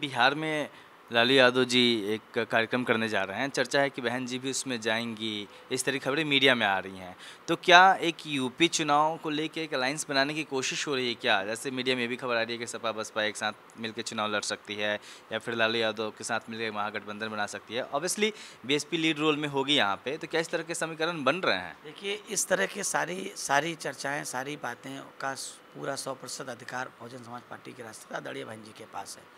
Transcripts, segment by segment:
बिहार में लालू यादव जी एक कार्यक्रम करने जा रहे हैं, चर्चा है कि बहन जी भी उसमें जाएंगी, इस तरह की खबरें मीडिया में आ रही हैं। तो क्या एक यूपी चुनाव को लेके एक अलायंस बनाने की कोशिश हो रही है क्या? जैसे मीडिया में भी खबर आ रही है कि सपा बसपा एक साथ मिलकर चुनाव लड़ सकती है या फिर लालू यादव के साथ मिलकर महागठबंधन बना सकती है। ऑब्वियसली बीएसपी लीड रोल में होगी यहाँ पे, तो क्या इस तरह के समीकरण बन रहे हैं? देखिए, इस तरह की सारी सारी चर्चाएं, सारी बातें का पूरा 100% अधिकार बहुजन समाज पार्टी के राष्ट्रीय आदरणीय बहन जी के पास है।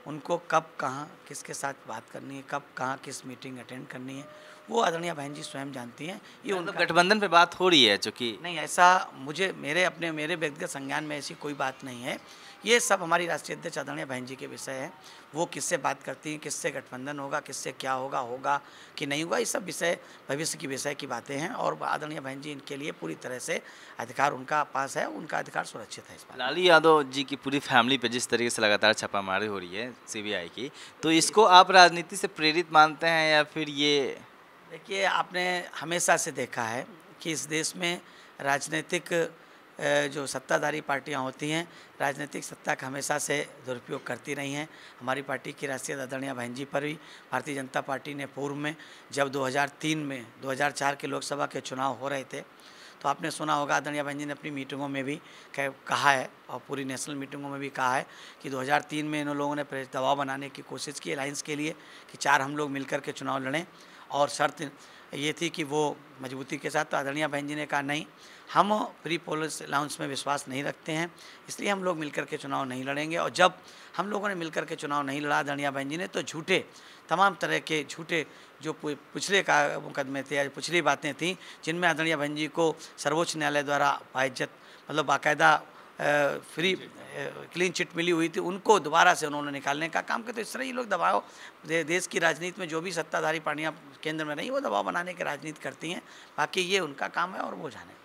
उनको कब कहाँ किसके साथ बात करनी है, कब कहाँ किस मीटिंग अटेंड करनी है, वो आदरणीय बहन जी स्वयं जानती हैं। ये मतलब उनका गठबंधन पे बात हो रही है चूँकि नहीं, ऐसा मुझे मेरे व्यक्तिगत संज्ञान में ऐसी कोई बात नहीं है। ये सब हमारी राष्ट्रीय अध्यक्ष आदरणीय बहन जी के विषय है। वो किससे बात करती हैं, किससे गठबंधन होगा, किससे क्या होगा, होगा कि नहीं होगा, ये सब विषय भविष्य की विषय की बातें हैं। और आदरणीय बहन जी इनके लिए पूरी तरह से अधिकार उनका पास है, उनका अधिकार सुरक्षित है इस बात। लालू यादव जी की पूरी फैमिली पे जिस तरीके से लगातार छापामारी हो रही है सीबीआई की, तो इसको आप राजनीति से प्रेरित मानते हैं या फिर ये? देखिए, आपने हमेशा से देखा है कि इस देश में राजनीतिक जो सत्ताधारी पार्टियां होती हैं, राजनीतिक सत्ता का हमेशा से दुरुपयोग करती रही हैं। हमारी पार्टी की राष्ट्रीय आदरणीय बहन जी पर भी भारतीय जनता पार्टी ने पूर्व में जब 2003 में 2004 के लोकसभा के चुनाव हो रहे थे, तो आपने सुना होगा आदरणीय बहन जी ने अपनी मीटिंगों में भी कहा है और पूरी नेशनल मीटिंगों में भी कहा है कि 2003 में इन लोगों ने दबाव बनाने की कोशिश की अलायंस के लिए कि 4 हम लोग मिलकर के चुनाव लड़ें, और शर्त ये थी कि वो मजबूती के साथ। तो आदरणीय बहन जी ने कहा नहीं, हम प्री पोल्स अलाउंस में विश्वास नहीं रखते हैं, इसलिए हम लोग मिलकर के चुनाव नहीं लड़ेंगे। और जब हम लोगों ने मिलकर के चुनाव नहीं लड़ा आदरणीय बहन जी ने, तो झूठे तमाम तरह के झूठे जो पिछले का मुकदमे थे या पिछली बातें थीं, जिनमें आदरणीय बहन जी को सर्वोच्च न्यायालय द्वारा बाइज्जत मतलब बाकायदा फ्री क्लीन चिट मिली हुई थी, उनको दोबारा से उन्होंने निकालने का काम किया। तो इस तरह ये लोग दबाव देश की राजनीति में जो भी सत्ताधारी पार्टियां केंद्र में रही, वो दबाव बनाने की राजनीति करती हैं। बाकी ये उनका काम है और वो जाने।